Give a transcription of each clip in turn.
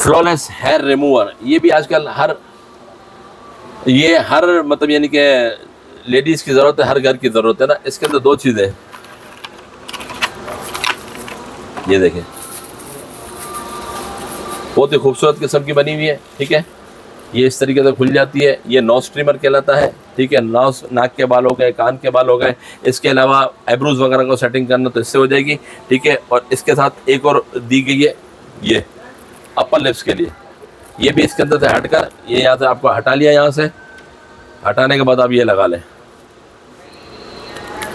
Flawless hair remover, ये भी आजकल हर मतलब यानी कि लेडीज़ की ज़रूरत है, हर घर की ज़रूरत है ना। इसके अंदर दो चीज़ें हैं, ये देखें, बहुत ही खूबसूरत किस्म की बनी हुई है। ठीक है, ये इस तरीके से खुल जाती है। ये नोज ट्रिमर कहलाता है। ठीक है, नोज, नाक के बाल हो गए, कान के बाल हो गए। इसके अलावा आईब्रोज वगैरह को सेटिंग करना तो इससे हो जाएगी। ठीक है, और इसके साथ एक और दी गई है, ये अपर लिप्स के लिए। ये भी इसके अंदर से हटकर ये यहाँ से आपको हटा लिया, यहाँ से हटाने के बाद आप ये लगा लें,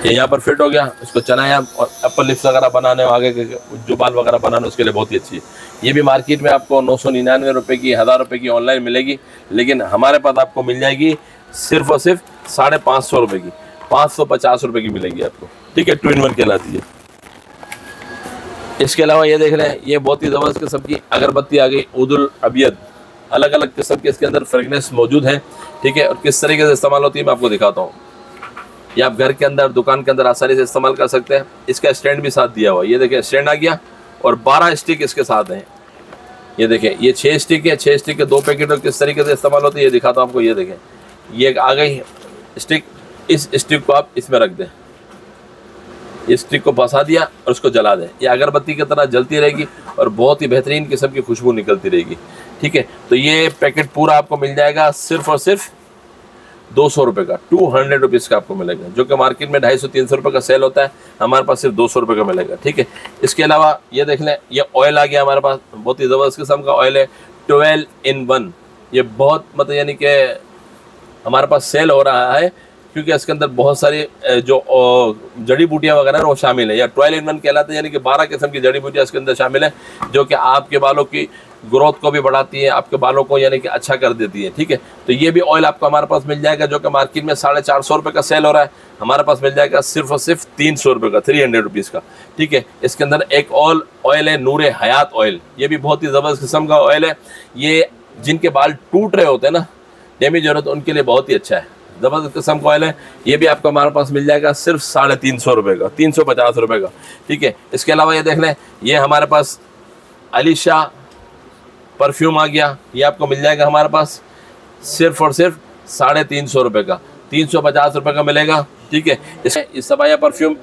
ये यहाँ पर फिट हो गया। इसको चलाया और अपर लिप्स वगैरह बनाने, आगे के जो बाल वगैरह बनाने, उसके लिए बहुत ही अच्छी है। ये भी मार्केट में आपको 999 रुपये की, 1000 रुपये की ऑनलाइन मिलेगी, लेकिन हमारे पास आपको मिल जाएगी सिर्फ और सिर्फ 550 रुपये की, 550 रुपये की मिलेगी आपको। ठीक है, 2 in 1 कहलाती है। इसके अलावा ये देख लें, ये बहुत ही ज़बरदस्त किस्म की अगरबत्ती आ गई, उदुल अबियद। अलग अलग किस्म के इसके अंदर फ्रेगनेंस मौजूद है। ठीक है, और किस तरीके से इस्तेमाल होती है मैं आपको दिखाता हूँ। ये आप घर के अंदर, दुकान के अंदर आसानी से इस्तेमाल कर सकते हैं। इसका स्टैंड भी साथ दिया हुआ है, ये देखिए स्टैंड आ गया, और 12 स्टिक इसके साथ हैं। ये देखें, ये 6 स्टिक है, 6 स्टिक के 2 पैकेट, और किस तरीके से इस्तेमाल होती है ये दिखाता हूँ आपको। ये देखें, ये आ गई स्टिक, इस स्टिक को आप इसमें रख दें, इस स्टिक को फंसा दिया और उसको जला दें। ये अगरबत्ती की तरह जलती रहेगी और बहुत ही बेहतरीन किस्म की खुशबू निकलती रहेगी। ठीक है, तो ये पैकेट पूरा आपको मिल जाएगा सिर्फ और सिर्फ 200 रुपये का, 200 रुपीज़ का आपको मिलेगा, जो कि मार्केट में 250-300 रुपये का सेल होता है, हमारे पास सिर्फ 200 रुपये का मिलेगा। ठीक है, इसके अलावा ये देख लें, ये ऑयल आ गया हमारे पास, बहुत ही ज़बरदस्त किस्म का ऑयल है, 12 in 1। ये बहुत मतलब यानी कि हमारे पास सेल हो रहा है, क्योंकि इसके अंदर बहुत सारी जो जड़ी बूटियाँ वगैरह वो शामिल है। या 12 in 1 कहलाते हैं, यानी कि 12 किस्म की जड़ी बूटियाँ इसके अंदर शामिल है, जो कि आपके बालों की ग्रोथ को भी बढ़ाती है, आपके बालों को यानी कि अच्छा कर देती है। ठीक है, तो ये भी ऑयल आपको हमारे पास मिल जाएगा, जो कि मार्केट में 450 रुपये का सेल हो रहा है, हमारे पास मिल जाएगा सिर्फ और सिर्फ 300 रुपये का, 300 रुपीज़ का। ठीक है, इसके अंदर एक और ऑयल है, नूरे हयात ऑयल। ये भी बहुत ही ज़बरदस्त किस्म का ऑयल है। ये जिनके बाल टूट रहे होते हैं ना, डैमेज हो रहे, तो उनके लिए बहुत ही अच्छा है, ज़बरदस्त किस्म का ऑयल है। ये भी आपको हमारे पास मिल जाएगा सिर्फ 350 रुपये का, 350 रुपये का। ठीक है, इसके अलावा ये देख लें, ये हमारे पास अलीशा परफ्यूम आ गया, ये आपको मिल जाएगा हमारे पास सिर्फ और सिर्फ 350 रुपये का, 350 रुपये का मिलेगा। ठीक है, इस सबाया परफ्यूम,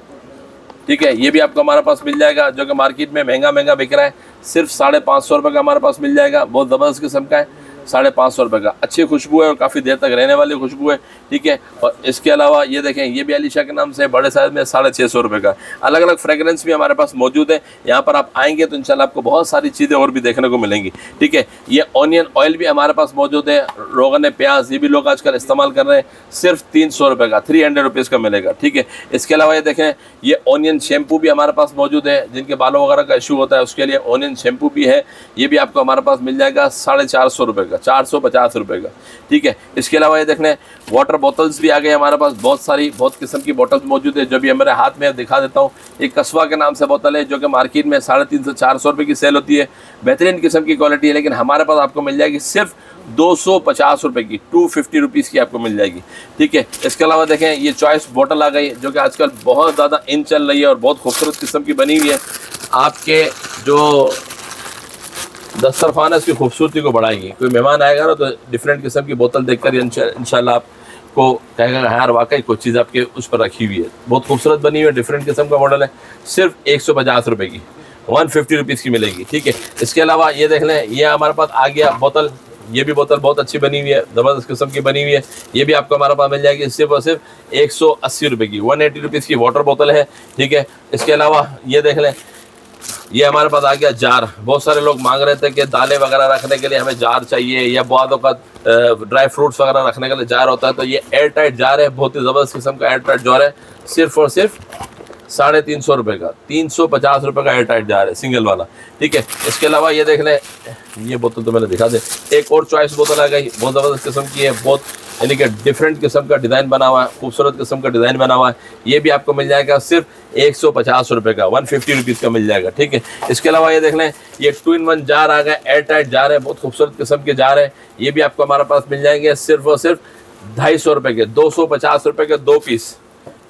ठीक है, ये भी आपको हमारे पास मिल जाएगा, जो कि मार्केट में महंगा बिक रहा है, सिर्फ 550 रुपये का हमारे पास मिल जाएगा। बहुत ज़बरदस्त किस्म का है, 550 रुपये का, अच्छी खुशबू है और काफ़ी देर तक रहने वाली खुशबू है। ठीक है, और इसके अलावा ये देखें, ये भी अलीशा के नाम से बड़े साइज में 650 रुपये का। अलग अलग फ्रेगरेंस भी हमारे पास मौजूद है। यहाँ पर आप आएंगे तो इंशाल्लाह आपको बहुत सारी चीज़ें और भी देखने को मिलेंगी। ठीक है, ये ऑनियन ऑयल भी हमारे पास मौजूद है, रोगन प्याज, ये भी लोग आजकल इस्तेमाल कर रहे हैं, सिर्फ 300 रुपये का, 300 रुपीज़ का मिलेगा। ठीक है, इसके अलावा ये देखें, ये ऑनियन शैम्पू भी हमारे पास मौजूद है, जिनके बालों वगैरह का इशू होता है उसके लिए ऑनियन शैम्पू भी है। ये भी आपको हमारे पास मिल जाएगा 450 रुपये का, 450 रुपये का। ठीक है, इसके अलावा ये देखने, वाटर बोतल्स भी आ गए हमारे पास, बहुत सारी, बहुत किस्म की बोतल्स मौजूद है, जो भी मेरे हाथ में दिखा देता हूँ। एक कस्बा के नाम से बोतल है, जो कि मार्केट में 350-400 रुपये की सेल होती है, बेहतरीन किस्म की क्वालिटी है, लेकिन हमारे पास आपको मिल जाएगी सिर्फ 250 रुपये की, 250 रुपीज़ की आपको मिल जाएगी। ठीक है, इसके अलावा देखें, ये चॉइस बोतल आ गई, जो कि आजकल बहुत ज़्यादा इन चल रही है और बहुत खूबसूरत किस्म की बनी हुई है। आपके जो दस्तरखान है उसकी खूबसूरती को बढ़ाएगी। कोई मेहमान आएगा ना, तो डिफरेंट किस्म की बोतल देखकर इंशाल्लाह आपको कहेगा यार वाकई कुछ चीज़ आपके उस पर रखी हुई है। बहुत खूबसूरत बनी हुई है, डिफरेंट किस्म का मॉडल है, सिर्फ 150 रुपये की, 150 रुपीज़ की मिलेगी। ठीक है, इसके अलावा ये देख लें, ये हमारे पास आ गया बोतल, ये भी बोतल बहुत अच्छी बनी हुई है, ज़बरदस्त किस्म की बनी हुई है। ये भी आपको हमारे पास मिल जाएगी सिर्फ और सिर्फ 180 रुपये की, 180 रुपीज़ की वाटर बोतल है। ठीक है, इसके अलावा ये देख लें, ये हमारे पास आ गया जार। बहुत सारे लोग मांग रहे थे कि दालें वगैरह रखने के लिए हमें जार चाहिए, या बहुत का ड्राई फ्रूट्स वगैरह रखने के लिए जार होता है, तो ये एयर टाइट जार है, बहुत ही ज़बरदस्त किस्म का एयर टाइट जार है, सिर्फ और सिर्फ 350 रुपये का, 350 रुपये का एयर टाइट जार है, सिंगल वाला। ठीक है, इसके अलावा ये देख लें, ये बोतल तो मैंने दिखा दे, एक और चॉइस बोतल आ गई, बहुत ज़बरदस्त किस्म की है, बहुत यानी कि डिफरेंट किस्म का डिज़ाइन बना हुआ है, खूबसूरत किस्म का डिज़ाइन बना हुआ है। ये भी आपको मिल जाएगा सिर्फ 150 रुपये का, 150 रुपीज़ का मिल जाएगा। ठीक है, इसके अलावा ये देख लें, ये 2 in 1 जार आ गया, एयर टाइट जार है, बहुत खूबसूरत किस्म के जार है। ये भी आपको हमारे पास मिल जाएंगे सिर्फ और सिर्फ 250 रुपये के, 250 रुपये के 2 पीस।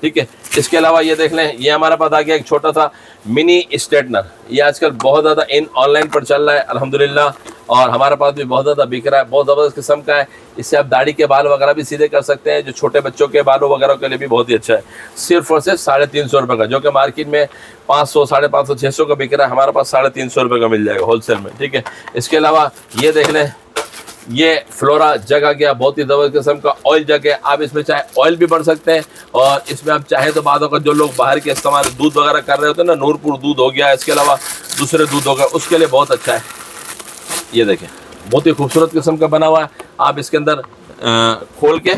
ठीक है, इसके अलावा ये देख लें, ये हमारे पास आ गया एक छोटा सा मिनी स्ट्रेटनर। ये आजकल बहुत ज़्यादा इन ऑनलाइन पर चल रहा है, अल्हम्दुलिल्लाह और हमारे पास भी बहुत ज़्यादा बिक रहा है, बहुत ज़बरदस्त किस्म का है। इससे आप दाढ़ी के बाल वगैरह भी सीधे कर सकते हैं, जो छोटे बच्चों के बालों वगैरह के लिए भी बहुत ही अच्छा है। सिर्फ और सिर्फ 350 रुपये का, जो कि मार्केट में 500, 550, 600 का बिक रहा है, हमारे पास 350 रुपये का मिल जाएगा होलसेल में, ठीक है। इसके अलावा ये देख लें, ये फ्लोरा जग आ गया, बहुत ही जबरदस्त किस्म का ऑयल जग है। आप इसमें चाहे ऑयल भी भर सकते हैं, और इसमें आप चाहे तो बातों का जो लोग बाहर के इस्तेमाल दूध वगैरह कर रहे होते हैं ना, नूरपुर दूध हो गया, इसके अलावा दूसरे दूध हो गया, उसके लिए बहुत अच्छा है। ये देखें, बहुत ही खूबसूरत किस्म का बना हुआ है। आप इसके अंदर खोल के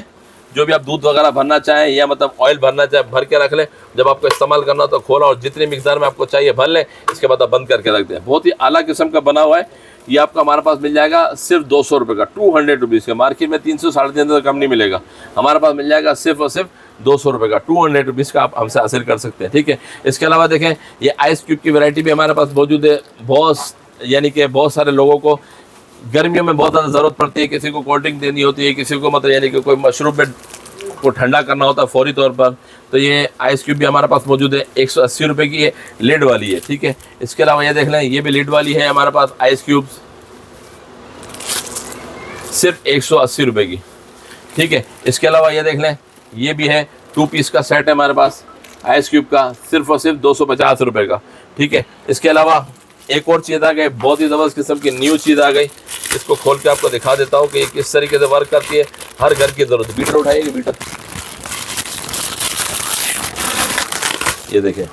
जो भी आप दूध वगैरह भरना चाहें या मतलब ऑयल भरना चाहें, भर के रख लें। जब आपको इस्तेमाल करना हो तो खोला और जितनी मिकदार में आपको चाहिए भर लें, इसके बाद आप बंद करके रख दें। बहुत ही आला किस्म का बना हुआ है। ये आपका हमारे पास मिल जाएगा सिर्फ 200 रुपये का, 200 रुपीज़ का। मार्केट में 300, 350 कम नहीं मिलेगा, हमारे पास मिल जाएगा सिर्फ और सिर्फ 200 रुपये का, 200 रुपीज़ का आप हमसे हासिल कर सकते हैं, ठीक है। इसके अलावा देखें, ये आइस क्यूब की वैरायटी भी हमारे पास मौजूद है। बहुत यानी कि बहुत सारे लोगों को गर्मियों में बहुत ज़्यादा ज़रूरत पड़ती है, किसी को कोल्ड ड्रिंक देनी होती है, किसी को मतलब यानी कि कोई मशरूब में को ठंडा करना होता है फौरी तौर पर, तो ये आइस क्यूब भी हमारे पास मौजूद है। 180 रुपये की ये लिड वाली है, ठीक है। इसके अलावा ये देख लें, ये भी लिड वाली है हमारे पास आइस क्यूब्स, सिर्फ 180 रुपये की, ठीक है। इसके अलावा ये देख लें, ये भी है 2 पीस का सेट है हमारे पास आइस क्यूब का, सिर्फ और सिर्फ 250 रुपये का, ठीक है। इसके अलावा एक और चीज़ आ गई, बहुत ही ज़बरदस्त किस्म की न्यू चीज़ आ गई। इसको खोल के आपको दिखा देता हूँ कि ये किस तरीके से वर्क करती है। हर घर की ज़रूरत, बीटर उठाइएगा बीटर, ये देखें,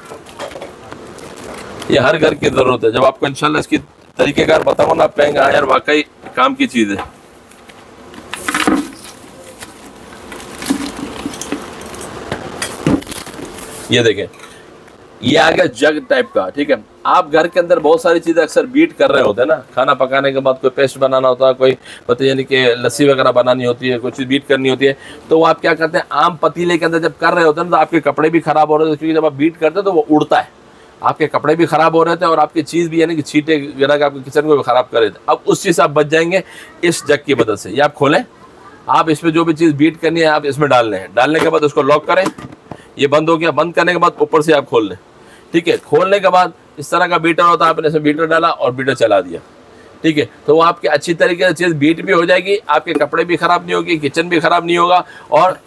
ये हर घर की ज़रूरत है। जब आपको इंशाल्लाह इसकी तरीक़ेकार बताऊँ ना, आप कहेंगे हाँ यार वाकई काम की चीज़ है। ये देखें, ये आ गया जग टाइप का, ठीक है। आप घर के अंदर बहुत सारी चीज़ें अक्सर बीट कर रहे होते हैं ना, खाना पकाने के बाद कोई पेस्ट बनाना होता है, कोई पता यानी कि लस्सी वगैरह बनानी होती है, कोई चीज़ बीट करनी होती है, तो वो आप क्या करते हैं, आम पतीले के अंदर जब कर रहे होते हैं ना, तो आपके कपड़े भी ख़राब हो रहे थे, क्योंकि जब आप बीट करते हैं तो वो उड़ता है, आपके कपड़े भी ख़राब हो रहे थे और आपकी चीज़ भी यानी कि छींटे गिरा के आपके किचन को भी ख़राब कर रहे थे। अब उस चीज़ से आप बच जाएंगे इस जग की मदद से। ये आप खोलें, आप इसमें जो भी चीज़ बीट करनी है आप इसमें डाल लें, डालने के बाद उसको लॉक करें, ये बंद हो गया। बंद करने के बाद ऊपर से आप खोल लें, ठीक है। खोलने के बाद इस तरह का बीटर होता है, आपने इसमें बीटर डाला और बीटर चला दिया, ठीक है। तो वो आपके अच्छी तरीके से चीज़ बीट भी हो जाएगी, आपके कपड़े भी ख़राब नहीं होगी, किचन भी ख़राब नहीं होगा, और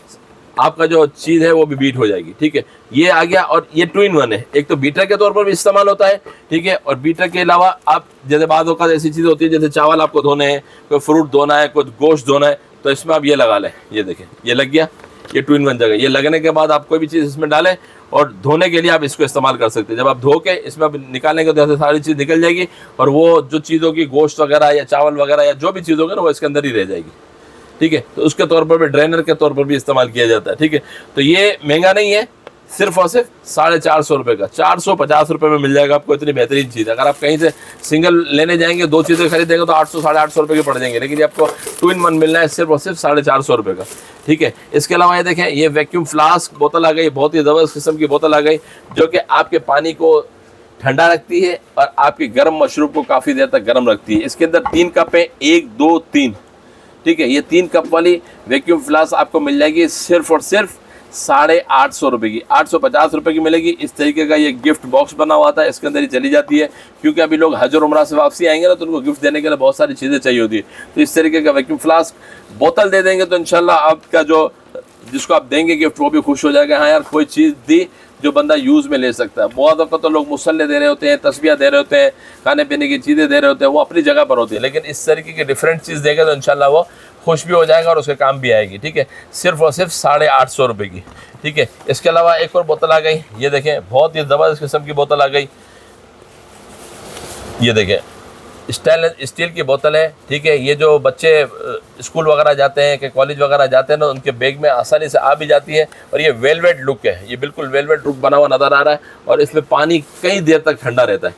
आपका जो चीज़ है वो भी बीट हो जाएगी, ठीक है। ये आ गया, और ये 2 in 1 है। एक तो बीटर के तौर पर भी इस्तेमाल होता है, ठीक है, और बीटर के अलावा आप जैसे बाद वक़्त ऐसी चीज़ होती है जैसे चावल आपको धोने हैं, कोई फ्रूट धोना है, कुछ गोश्त धोना है, तो इसमें आप ये लगा लें। ये देखें, ये लग गया, ये 2 in 1 जगह। ये लगने के बाद आप कोई भी चीज़ इसमें डालें और धोने के लिए आप इसको इस्तेमाल कर सकते हैं। जब आप धो के इसमें आप निकालेंगे तो ऐसे सारी चीज़ निकल जाएगी, और वो जो चीज़ होगी गोश्त वगैरह या चावल वगैरह या जो भी चीज़ होगी ना, वो इसके अंदर ही रह जाएगी, ठीक है। तो उसके तौर पर भी ड्रेनर के तौर पर भी इस्तेमाल किया जाता है, ठीक है। तो ये महंगा नहीं है, सिर्फ और सिर्फ 450 रुपये का, 450 रुपये में मिल जाएगा आपको इतनी बेहतरीन चीज़। अगर आप कहीं से सिंगल लेने जाएंगे, 2 चीज़ें खरीदेंगे तो 800, 850 रुपये के पड़ जाएंगे, लेकिन ये आपको 2 in 1 मिलना है सिर्फ और सिर्फ 450 रुपये का, ठीक है। इसके अलावा ये देखें, ये वैक्यूम फ्लास्क बोतल आ गई, बहुत ही ज़बरदस्त किस्म की बोतल आ गई, जो कि आपके पानी को ठंडा रखती है और आपकी गर्म मशरूब को काफ़ी देर तक गर्म रखती है। इसके अंदर 3 कप है, 1, 2, 3, ठीक है। ये 3 कप वाली वैक्यूम फ्लास्क आपको मिल जाएगी सिर्फ और सिर्फ 850 रुपये की, 850 रुपये की मिलेगी। इस तरीके का ये गिफ्ट बॉक्स बना हुआ था, इसके अंदर ही चली जाती है, क्योंकि अभी लोग हज और उमरा से वापसी आएंगे ना, तो उनको गिफ्ट देने के लिए बहुत सारी चीज़ें चाहिए होती है। तो इस तरीके का वैक्यूम फ्लास्क बोतल दे देंगे तो इंशाल्लाह आपका जो जिसको आप देंगे गिफ्ट वो भी खुश हो जाएगा, हाँ यार कोई चीज़ दी जो बंदा यूज़ में ले सकता है। बहुत वक्त तो लोग मुसल्ले दे रहे होते हैं, तस्बिया दे रहे होते हैं, खाने पीने की चीज़ें दे रहे होते हैं, वो अपनी जगह पर होती है, लेकिन इस तरीके की डिफरेंट चीज़ देगा तो इंशाल्लाह वो खुश भी हो जाएगा और उसके काम भी आएगी, ठीक है। सिर्फ और सिर्फ 850 रुपये की, ठीक है। इसके अलावा एक और बोतल आ गई, ये देखें, बहुत ही ज़बरदस्त किस्म की बोतल आ गई। ये देखें, स्टील की बोतल है, ठीक है। ये जो बच्चे स्कूल वगैरह जाते हैं कि कॉलेज वगैरह जाते हैं ना, उनके बैग में आसानी से आ भी जाती है, और ये वेलवेट लुक है, ये बिल्कुल वेलवेट लुक बना हुआ नज़र आ रहा है, और इसमें पानी कई देर तक ठंडा रहता है,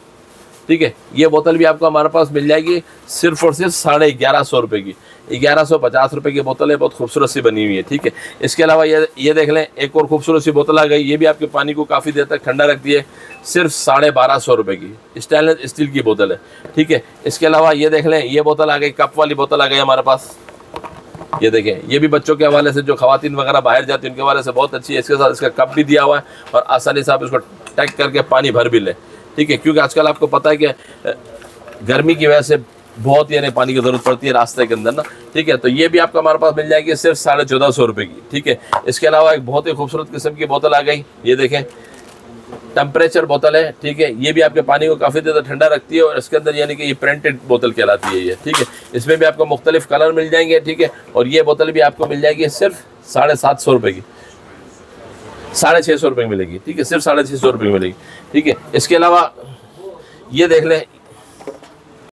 ठीक है। ये बोतल भी आपको हमारे पास मिल जाएगी सिर्फ और सिर्फ 1150 रुपये की, 1150 रुपये की बोतल है, बहुत खूबसूरत सी बनी हुई है, ठीक है। इसके अलावा ये देख लें, एक और खूबसूरत सी बोतल आ गई, ये भी आपके पानी को काफ़ी देर तक ठंडा रखती है, सिर्फ 1250 रुपये की स्टेनलेस स्टील की बोतल है, ठीक है। इसके अलावा ये देख लें, ये बोतल आ गई, कप वाली बोतल आ गई हमारे पास। ये देखें, ये भी बच्चों के हवाले से, जो खवातीन वगैरह बाहर जाती हैं उनके हवाले से बहुत अच्छी है। इसके साथ इसका कप भी दिया हुआ है, और आसानी से आप इसको टैग करके पानी भर भी लें, ठीक है। क्योंकि आजकल आपको पता है कि गर्मी की वजह से बहुत यानी पानी की ज़रूरत पड़ती है रास्ते के अंदर ना, ठीक है। तो ये भी आपको हमारे पास मिल जाएगी सिर्फ 1450 रुपये की, ठीक है। इसके अलावा एक बहुत ही खूबसूरत किस्म की बोतल आ गई, ये देखें टेम्परेचर बोतल है, ठीक है। ये भी आपके पानी को काफ़ी ज़्यादा ठंडा रखती है और इसके अंदर यानी कि ये प्रिंटेड बोतल कहलाती है ये, ठीक है। इसमें भी आपको मुख्तलिफ कलर मिल जाएंगे, ठीक है। और ये बोतल भी आपको मिल जाएगी सिर्फ 750 रुपये की, 650 रुपये मिलेगी, ठीक है। सिर्फ 650 रुपये मिलेगी, ठीक है। इसके अलावा ये देख लें,